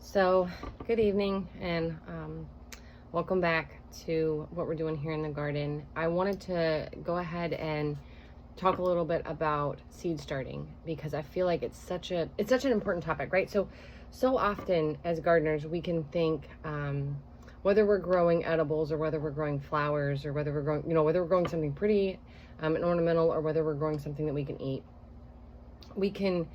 So, good evening and welcome back to what we're doing here in the garden. I wanted to go ahead and talk a little bit about seed starting because I feel like it's such an important topic, right? So often as gardeners we can think whether we're growing edibles or whether we're growing flowers or whether we're growing, whether we're growing something pretty and ornamental or whether we're growing something that we can eat, we can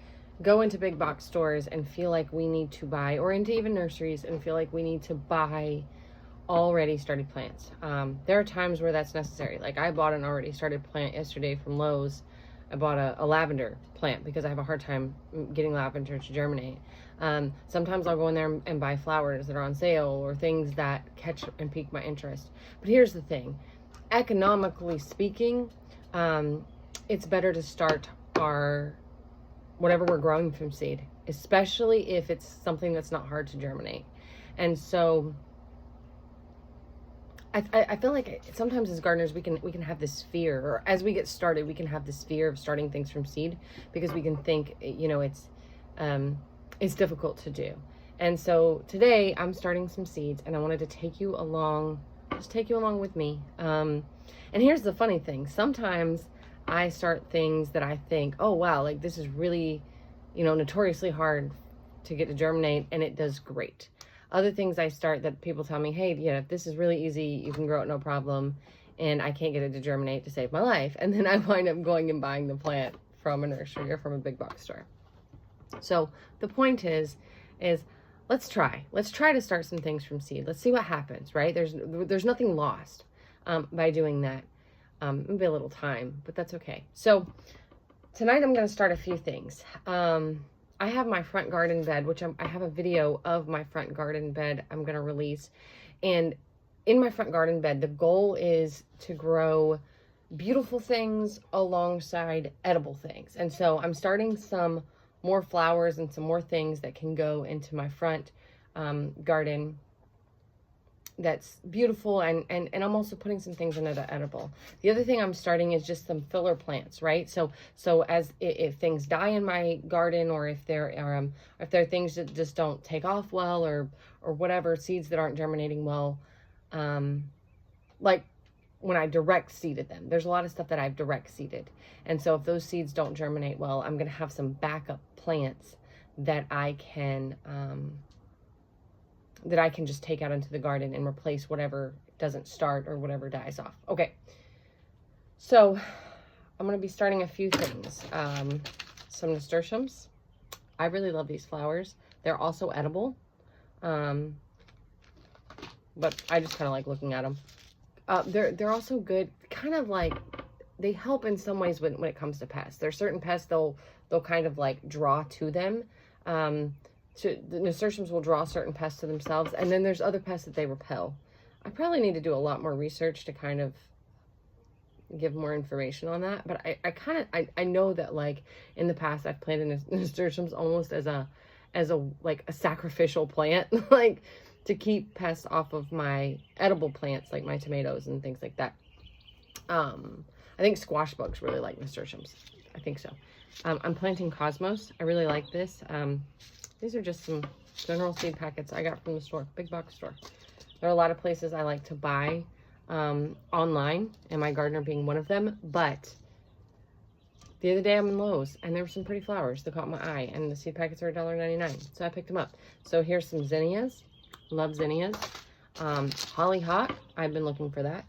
go into big box stores and feel like we need to buy, or into even nurseries and feel like we need to buy already started plants. There are times where that's necessary. Like I bought an already started plant yesterday from Lowe's. I bought a lavender plant because I have a hard time getting lavender to germinate. Sometimes I'll go in there and buy flowers that are on sale or things that catch and pique my interest. But here's the thing, economically speaking, it's better to start our whatever we're growing from seed, especially if it's something that's not hard to germinate. And so I feel like sometimes as gardeners we can have this fear, or as we get started we can have this fear of starting things from seed because we can think it's difficult to do. And so today I'm starting some seeds and I wanted to take you along with me. And here's the funny thing, sometimes I start things that I think, oh wow, like this is really, notoriously hard to get to germinate, and it does great. Other things I start that people tell me, hey, this is really easy, you can grow it no problem, and I can't get it to germinate to save my life. And then I wind up going and buying the plant from a nursery or from a big box store. So the point is let's try to start some things from seed. Let's see what happens, right? There's nothing lost by doing that. Maybe a little time, but that's okay. So tonight I'm going to start a few things. I have my front garden bed, which I have a video of my front garden bed I'm going to release. And in my front garden bed, the goal is to grow beautiful things alongside edible things. And so I'm starting some more flowers and some more things that can go into my front garden that's beautiful, and I'm also putting some things in it that are edible. The other thing I'm starting is just some filler plants, right? So as if things die in my garden, or if there are things that just don't take off well, or whatever, seeds that aren't germinating well, like when I direct seeded them, there's a lot of stuff that I've direct seeded, and so if those seeds don't germinate well, I'm gonna have some backup plants that I can just take out into the garden and replace whatever doesn't start or whatever dies off. Okay, so I'm going to be starting a few things. Some nasturtiums. I really love these flowers. They're also edible, but I just kind of like looking at them. They're also good, kind of like, they help in some ways when it comes to pests. There's certain pests they'll kind of like draw to them. So the nasturtiums will draw certain pests to themselves, and then there's other pests that they repel. I probably need to do a lot more research to kind of give more information on that, but I know that, like, in the past I've planted nasturtiums almost as a like a sacrificial plant, like to keep pests off of my edible plants, like my tomatoes and things like that. I think squash bugs really like nasturtiums. I think so. I'm planting cosmos. I really like this. These are just some general seed packets I got from the store, big box store. There are a lot of places I like to buy online, and my gardener being one of them. But the other day I'm in Lowe's, and there were some pretty flowers that caught my eye, and the seed packets are $1.99, so I picked them up. So here's some zinnias. Love zinnias. Hollyhock. I've been looking for that.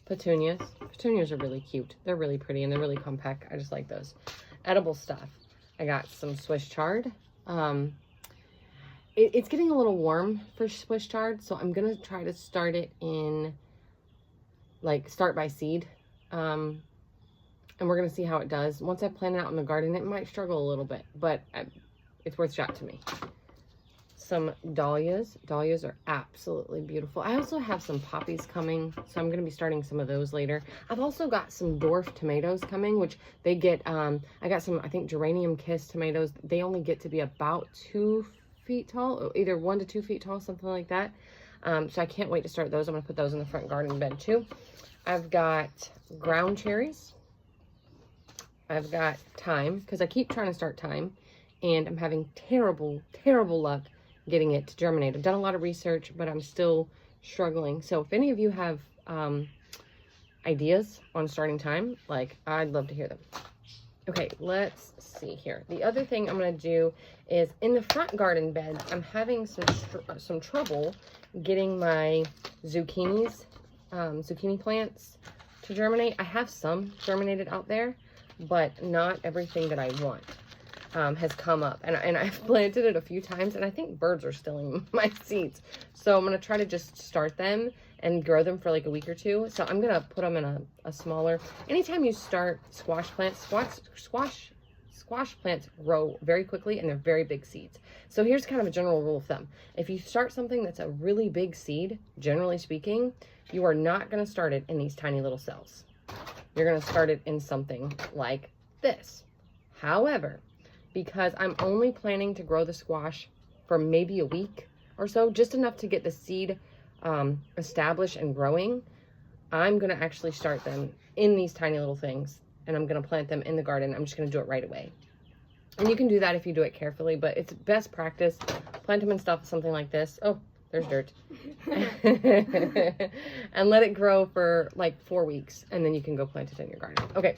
Petunias. Petunias are really cute. They're really pretty, and they're really compact. I just like those. Edible stuff. I got some Swiss chard. It's getting a little warm for Swiss chard, so I'm going to try to start it in, like, start by seed. And we're going to see how it does. Once I plant it out in the garden, it might struggle a little bit, but it's worth a shot to me. Some dahlias. Dahlias are absolutely beautiful. I also have some poppies coming, so I'm going to be starting some of those later. I've also got some dwarf tomatoes coming, which they get, I got some, I think, geranium kiss tomatoes. They only get to be about 2 feet tall, either 1 to 2 feet tall, something like that. So I can't wait to start those. I'm going to put those in the front garden bed too. I've got ground cherries. I've got thyme, because I keep trying to start thyme and I'm having terrible, terrible luck getting it to germinate. I've done a lot of research, but I'm still struggling. So if any of you have ideas on starting time, like, I'd love to hear them. Okay, let's see here. The other thing I'm going to do is in the front garden bed, I'm having some trouble getting my zucchini plants to germinate. I have some germinated out there, but not everything that I want has come up. And I've planted it a few times, and I think birds are stealing my seeds. So I'm going to try to just start them and grow them for like a week or two. So I'm going to put them in a smaller, anytime you start squash plants, squash plants grow very quickly and they're very big seeds. So here's kind of a general rule of thumb. If you start something that's a really big seed, generally speaking, you are not going to start it in these tiny little cells. You're going to start it in something like this. However, because I'm only planning to grow the squash for maybe a week or so, just enough to get the seed established and growing, I'm going to actually start them in these tiny little things, and I'm going to plant them in the garden. I'm just going to do it right away. And you can do that if you do it carefully, but it's best practice. Plant them in stuff, something like this. Oh, there's dirt. And let it grow for like 4 weeks, and then you can go plant it in your garden. Okay,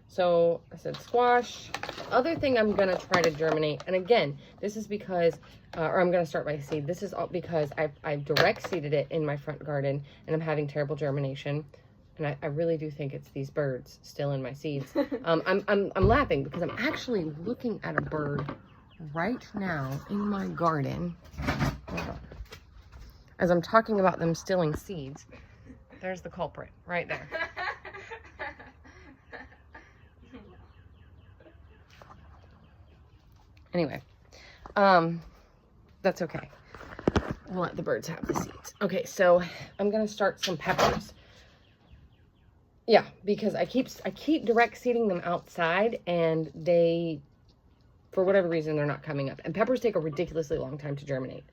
so I said squash. The other thing I'm going to try to germinate, and again, this is because, or I'm going to start by seed. This is all because I've direct seeded it in my front garden, and I'm having terrible germination. And I really do think it's these birds still in my seeds. I'm laughing because I'm actually looking at a bird right now in my garden. As I'm talking about them stealing seeds, there's the culprit right there. Anyway, that's okay. We'll let the birds have the seeds. Okay, so I'm gonna start some peppers. Yeah, because I keep direct seeding them outside, and they, for whatever reason, they're not coming up. And peppers take a ridiculously long time to germinate.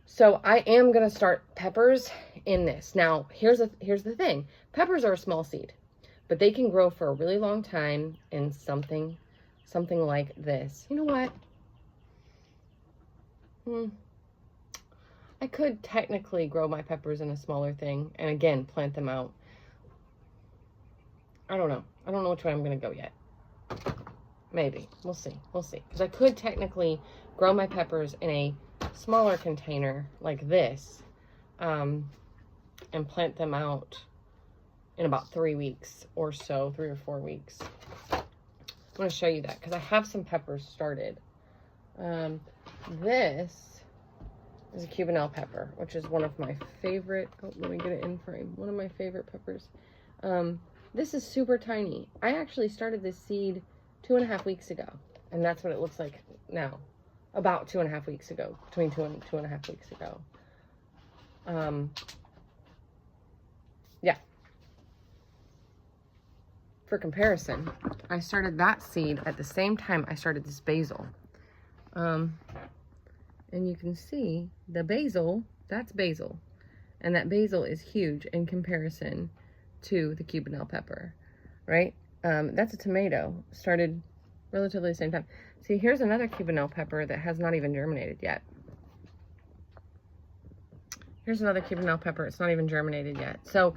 So I am gonna start peppers in this. Now, here's the thing. Peppers are a small seed, but they can grow for a really long time in something like this. You know what? I could technically grow my peppers in a smaller thing and again plant them out. I don't know. I don't know which way I'm going to go yet. Maybe. We'll see. We'll see. Because I could technically grow my peppers in a smaller container like this and plant them out in about 3 weeks or so, 3 or 4 weeks. I'm going to show you that because I have some peppers started. This is a Cubanelle pepper, which is one of my favorite. Oh, let me get it in frame. One of my favorite peppers. This is super tiny. I actually started this seed 2.5 weeks ago, and that's what it looks like now. About 2.5 weeks ago, between 2.5 weeks ago. Yeah. For comparison, I started that seed at the same time I started this basil. And you can see the basil, that's basil. And that basil is huge in comparison to the Cubanelle pepper, right? That's a tomato, started relatively the same time. See, here's another Cubanelle pepper that has not even germinated yet. Here's another Cubanelle pepper, it's not even germinated yet. So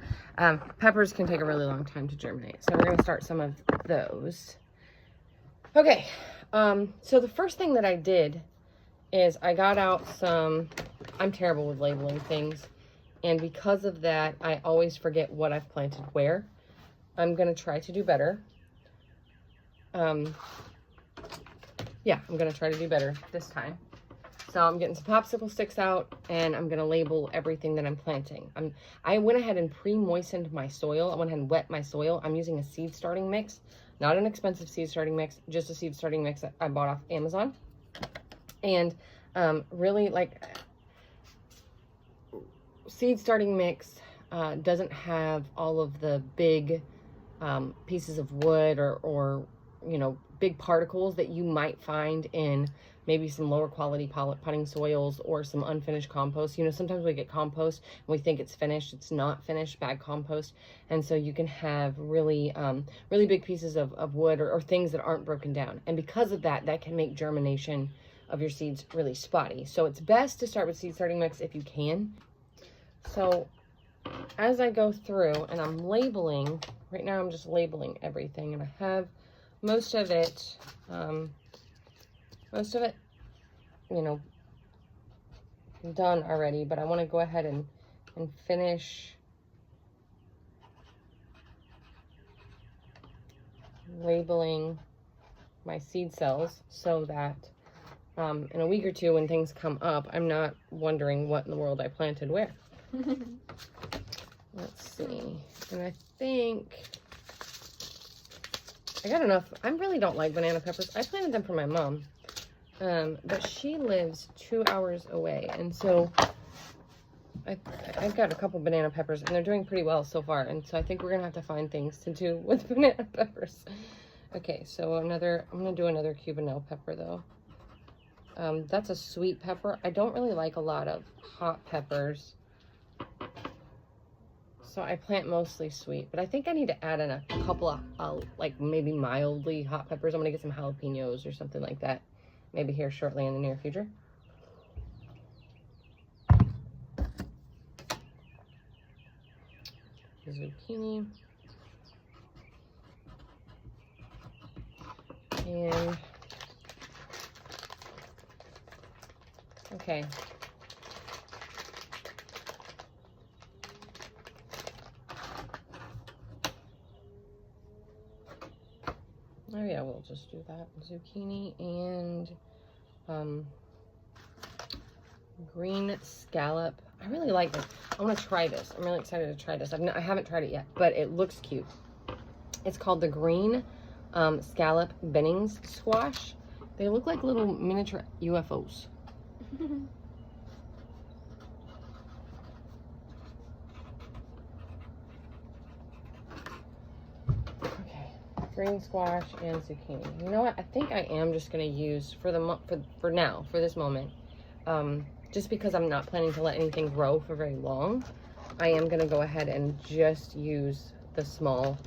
peppers can take a really long time to germinate. So we're gonna start some of those. Okay, so the first thing that I did is I got out some, I'm terrible with labeling things. And because of that, I always forget what I've planted where. I'm going to try to do better. Yeah, I'm going to try to do better this time. So I'm getting some popsicle sticks out, and I'm going to label everything that I'm planting. I went ahead and pre-moistened my soil. I went ahead and wet my soil. I'm using a seed starting mix. Not an expensive seed starting mix, just a seed starting mix that I bought off Amazon. And really, like, seed starting mix doesn't have all of the big pieces of wood or you know, big particles that you might find in maybe some lower quality potting soils or some unfinished compost. You know, sometimes we get compost and we think it's finished. It's not finished, bad compost. And so you can have really, really big pieces of wood or things that aren't broken down. And because of that, that can make germination of your seeds really spotty. So it's best to start with seed starting mix if you can. So as I go through and I'm labeling, right now I'm just labeling everything, and I have most of it, you know, done already, but I want to go ahead and finish labeling my seed cells so that in a week or two when things come up, I'm not wondering what in the world I planted where. Let's see. And I think I got enough. I really don't like banana peppers. I planted them for my mom. But she lives 2 hours away. And so I've got a couple banana peppers and they're doing pretty well so far. And so I think we're going to have to find things to do with banana peppers. Okay, so I'm going to do another Cubanelle pepper though. That's a sweet pepper. I don't really like a lot of hot peppers. So I plant mostly sweet, but I think I need to add in a couple of, like maybe mildly hot peppers. I'm going to get some jalapenos or something like that. Maybe here shortly in the near future. Zucchini. And, okay. Oh yeah, we'll just do that. Zucchini and green scallop. I really like this. I want to try this. I'm really excited to try this. I haven't tried it yet, but it looks cute. It's called the green scallop Bennings squash. They look like little miniature UFOs. Green squash and zucchini. You know what? I think I am just going to use for this moment, just because I'm not planning to let anything grow for very long. I am going to go ahead and just use the smaller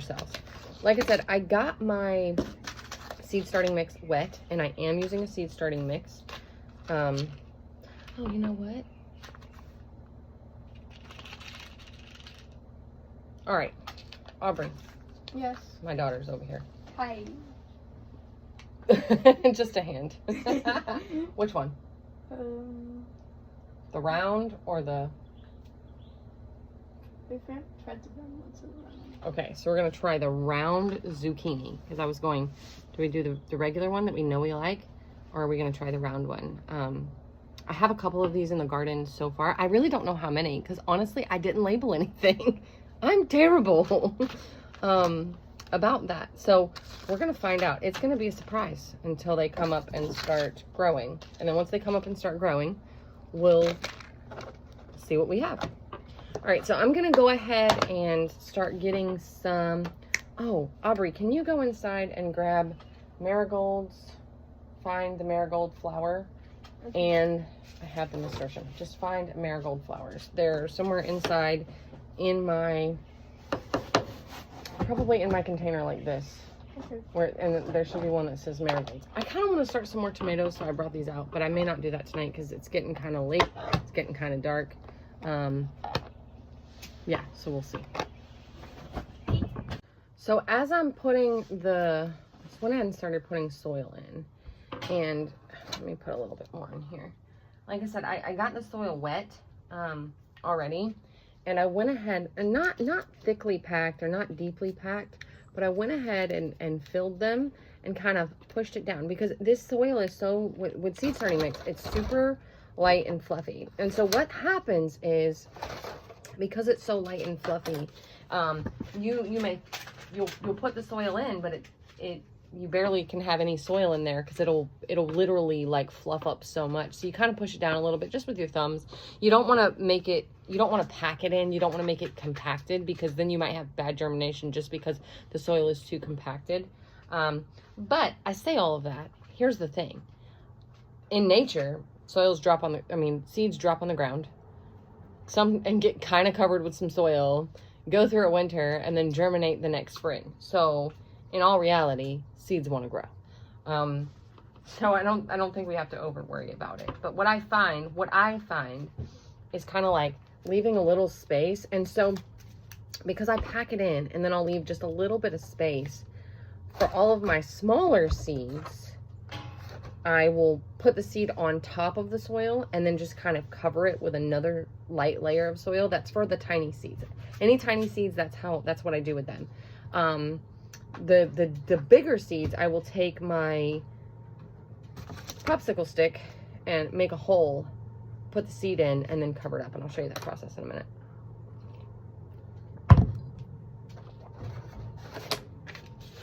cells. Like I said, I got my seed starting mix wet, and I am using a seed starting mix. Oh, you know what? All right, Aubrey. Yes. My daughter's over here. Hi. Just a hand. Which one? The round or the... Okay, so we're going to try the round zucchini. Because I was going, do we do the regular one that we know we like? Or are we going to try the round one? I have a couple of these in the garden so far. I really don't know how many. Because honestly, I didn't label anything. I'm terrible. About that. So we're going to find out. It's going to be a surprise until they come up and start growing. And then once they come up and start growing, we'll see what we have. All right, so I'm going to go ahead and start getting some... Oh, Aubrey, can you go inside and grab marigolds? Find the marigold flower. Okay. And I have the nasturtium. Just find marigold flowers. They're somewhere inside in my... Probably in my container like this. Okay. And there should be one that says marigolds. I kind of want to start some more tomatoes, so I brought these out, but I may not do that tonight because it's getting kind of late. It's getting kind of dark. Yeah, so we'll see. So as I'm putting I went ahead and started putting soil in, and let me put a little bit more in here. Like I said, I got the soil wet already. And I went ahead, and not thickly packed or not deeply packed, but I went ahead and filled them and kind of pushed it down because this soil is so, with seed starting mix, it's super light and fluffy. And so what happens is, because it's so light and fluffy, you'll put the soil in, but you barely can have any soil in there because it'll literally like fluff up so much. So you kind of push it down a little bit just with your thumbs. You don't want to pack it in. You don't want to make it compacted because then you might have bad germination just because the soil is too compacted. But I say all of that. Here's the thing. In nature, seeds drop on the ground. And get kind of covered with some soil, go through a winter, and then germinate the next spring. So in all reality, seeds want to grow. So I don't think we have to over worry about it. But what I find is kind of like leaving a little space. And so because I pack it in and then I'll leave just a little bit of space for all of my smaller seeds, I will put the seed on top of the soil and then just kind of cover it with another light layer of soil. That's for the tiny seeds. Any tiny seeds, that's what I do with them. The bigger seeds, I will take my popsicle stick and make a hole, put the seed in, and then cover it up. And I'll show you that process in a minute.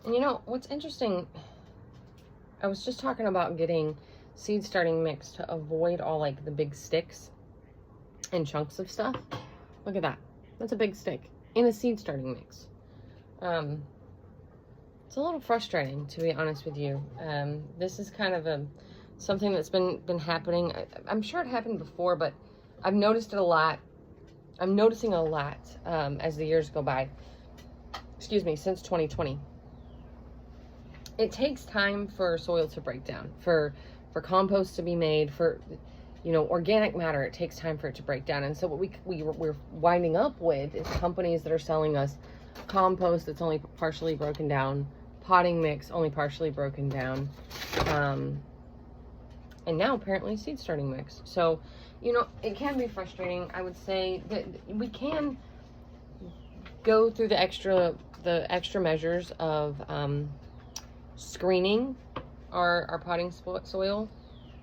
And you know, what's interesting, I was just talking about getting seed starting mix to avoid all like the big sticks and chunks of stuff. Look at that. That's a big stick in a seed starting mix. It's a little frustrating, to be honest with you. This is kind of something that's been happening. I'm sure it happened before, but I've noticed it a lot. I'm noticing a lot as the years go by. Excuse me, since 2020. It takes time for soil to break down, for compost to be made, for, you know, organic matter. It takes time for it to break down. And so what we're winding up with is companies that are selling us compost that's only partially broken down, potting mix only partially broken down, and now apparently seed starting mix. So, you know, it can be frustrating. I would say that we can go through the extra measures of screening our potting soil,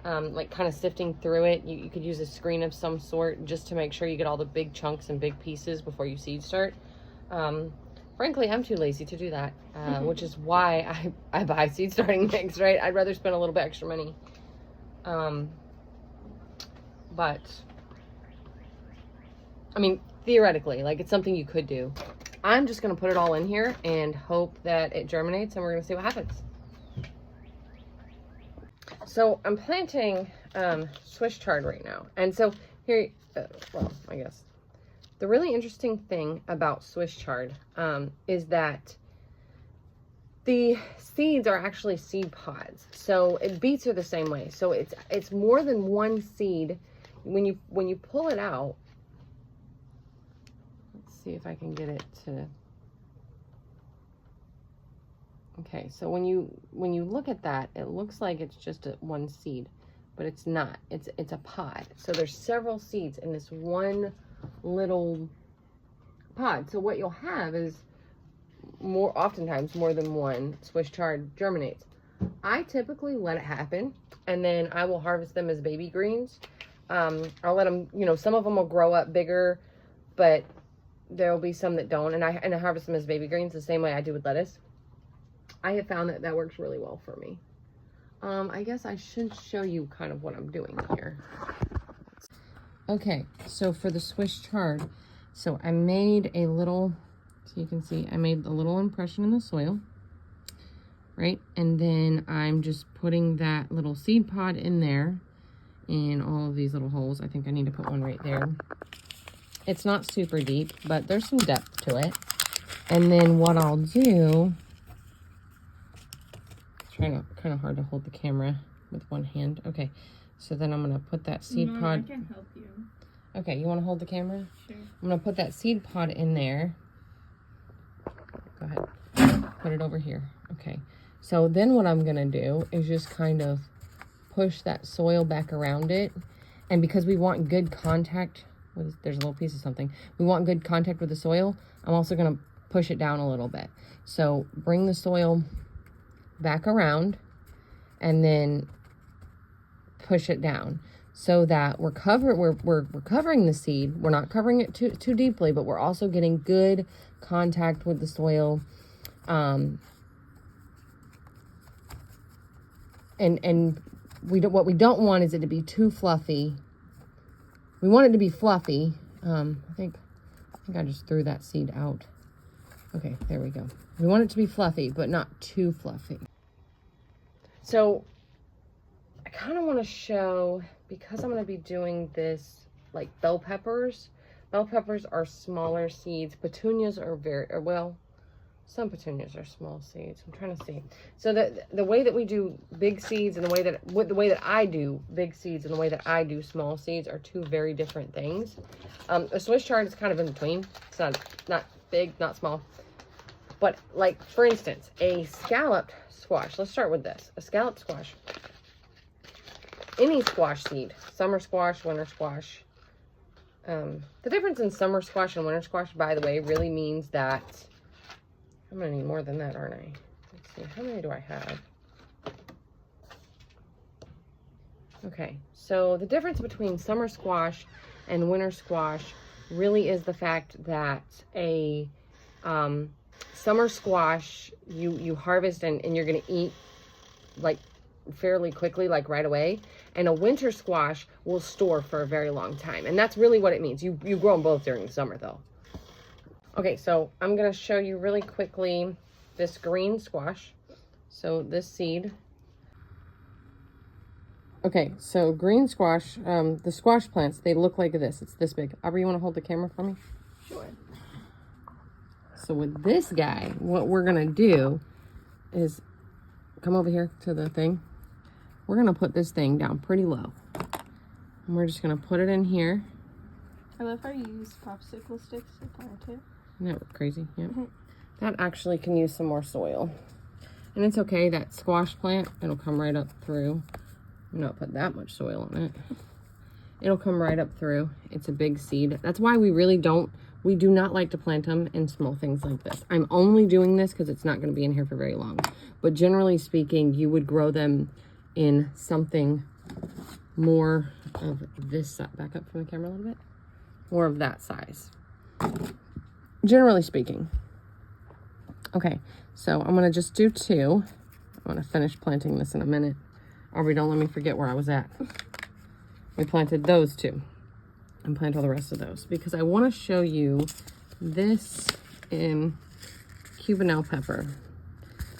like kind of sifting through it. You could use a screen of some sort just to make sure you get all the big chunks and big pieces before you seed start. Frankly, I'm too lazy to do that, which is why I buy seed starting mix, right? I'd rather spend a little bit extra money. But I mean, theoretically, like, it's something you could do. I'm just going to put it all in here and hope that it germinates, and we're going to see what happens. So I'm planting Swiss chard right now. And so here, well, I guess the really interesting thing about Swiss chard is that the seeds are actually seed pods. So beets are the same way. So it's more than one seed. When you pull it out, let's see if I can get it to. Okay, so when you look at that, it looks like it's just one seed, but it's not. It's a pod. So there's several seeds in this one little pod. So what you'll have is oftentimes more than one Swiss chard germinates. I typically let it happen, and then I will harvest them as baby greens. I'll let them, you know, some of them will grow up bigger, but there will be some that don't, and I harvest them as baby greens the same way I do with lettuce. I have found that works really well for me. I guess I should show you kind of what I'm doing here. Okay, so for the Swiss chard, so I made a little, so you can see, I made a little impression in the soil, right? And then I'm just putting that little seed pod in there in all of these little holes. I think I need to put one right there. It's not super deep, but there's some depth to it. And then what I'll do, kind of hard to hold the camera with one hand. Okay, so then I'm gonna put that seed pod. I can help you. Okay, you want to hold the camera? Sure. I'm gonna put that seed pod in there. Go ahead, put it over here. Okay, so then what I'm gonna do is just kind of push that soil back around it, and because we want good contact with, there's a little piece of something. We want good contact with the soil. I'm also gonna push it down a little bit. So bring the soil back around and then push it down so that we're covering the seed. We're not covering it too deeply, but we're also getting good contact with the soil. And what we don't want is it to be too fluffy. We want it to be fluffy. I think I just threw that seed out. Okay, there we go. We want it to be fluffy, but not too fluffy. So I kind of want to show, because I'm going to be doing this like bell peppers. Bell peppers are smaller seeds. Petunias are well, some petunias are small seeds. I'm trying to see. So the way that we do big seeds and the way that I do big seeds and the way that I do small seeds are two very different things. A Swiss chard is kind of in between. It's not big, not small. But like, for instance, a scalloped squash. Let's start with this. A scalloped squash. Any squash seed, summer squash, winter squash. The difference in summer squash and winter squash, by the way, really means that I'm going to need more than that, aren't I? Let's see. How many do I have? Okay. So the difference between summer squash and winter squash really is the fact that a summer squash, you harvest and you're going to eat like fairly quickly, like right away. And a winter squash will store for a very long time. And that's really what it means. You grow them both during the summer though. Okay, so I'm going to show you really quickly this green squash. So this seed. Okay, so green squash, the squash plants, they look like this. It's this big. Aubrey, you want to hold the camera for me? Sure. So with this guy, what we're going to do is come over here to the thing. We're going to put this thing down pretty low. And we're just going to put it in here. I love how you use popsicle sticks to plant it. Isn't that crazy? Yep. That actually can use some more soil. And it's okay, that squash plant, it'll come right up through. I'm not put that much soil on it. It'll come right up through. It's a big seed. That's why we do not like to plant them in small things like this. I'm only doing this because it's not going to be in here for very long. But generally speaking, you would grow them in something more of this size. Back up from the camera a little bit. More of that size. Generally speaking. Okay, so I'm going to just do 2. I'm going to finish planting this in a minute. Aubrey, don't let me forget where I was at. We planted those 2. And plant all the rest of those. Because I want to show you this in Cubanelle pepper.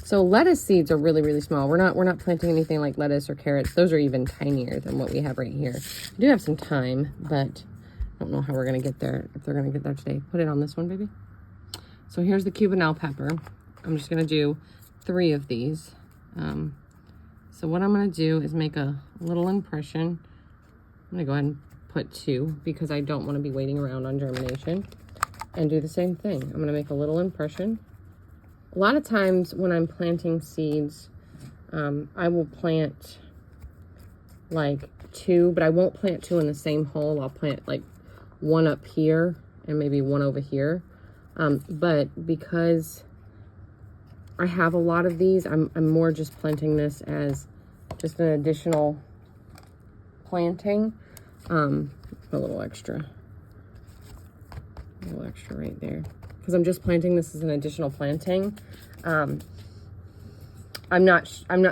So lettuce seeds are really, really small. We're not planting anything like lettuce or carrots. Those are even tinier than what we have right here. We do have some time, but I don't know how we're going to get there, if they're going to get there today. Put it on this one, baby. So here's the Cubanelle pepper. I'm just going to do 3 of these. So what I'm going to do is make a little impression. I'm going to go ahead and put 2 because I don't want to be waiting around on germination. And do the same thing. I'm going to make a little impression. A lot of times when I'm planting seeds, I will plant like 2, but I won't plant 2 in the same hole. I'll plant like 1 up here and maybe 1 over here. But because I have a lot of these, I'm more just planting this as just an additional planting. A little extra right there. Because I'm just planting this as an additional planting. I'm not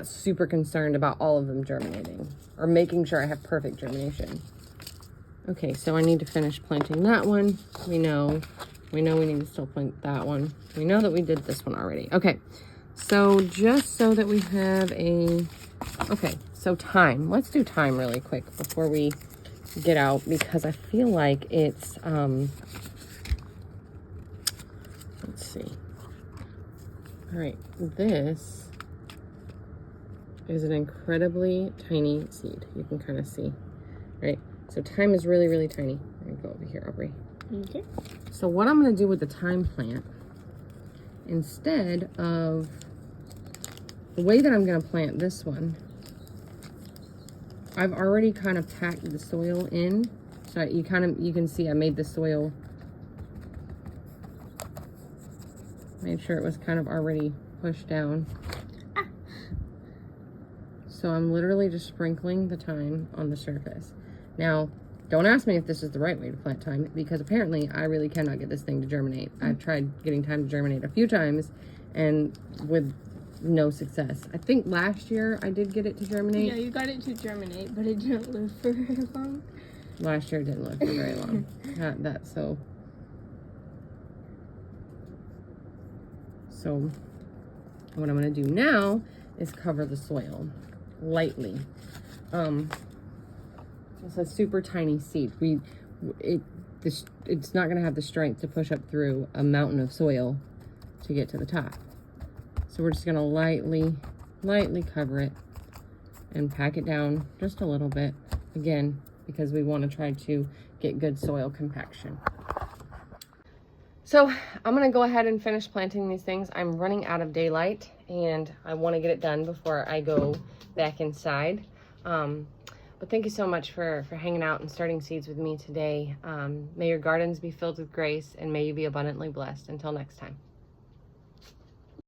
super concerned about all of them germinating or making sure I have perfect germination. Okay, so I need to finish planting that one. We know we need to still plant that one. We know that we did this one already. Okay, so just so that we have okay, so time. Let's do time really quick before we get out because I feel like it's, let's see. All right, this is an incredibly tiny seed. You can kind of see, right? So thyme is really, really tiny. I'm gonna go over here, Aubrey. Okay. So what I'm gonna do with the thyme plant, instead of the way that I'm gonna plant this one, I've already kind of packed the soil in. So you can see I made the soil, made sure it was kind of already pushed down. So I'm literally just sprinkling the thyme on the surface. Now, don't ask me if this is the right way to plant thyme, because apparently I really cannot get this thing to germinate. I've tried getting thyme to germinate a few times and with no success. I think last year I did get it to germinate. Yeah, you got it to germinate, but it didn't live for very long. Last year it didn't live for very long. So So what I'm going to do now is cover the soil lightly. It's a super tiny seed. It's not going to have the strength to push up through a mountain of soil to get to the top. So we're just going to lightly cover it and pack it down just a little bit, again, because we want to try to get good soil compaction. So I'm going to go ahead and finish planting these things. I'm running out of daylight and I want to get it done before I go back inside. But thank you so much for hanging out and starting seeds with me today. May your gardens be filled with grace and may you be abundantly blessed. Until next time.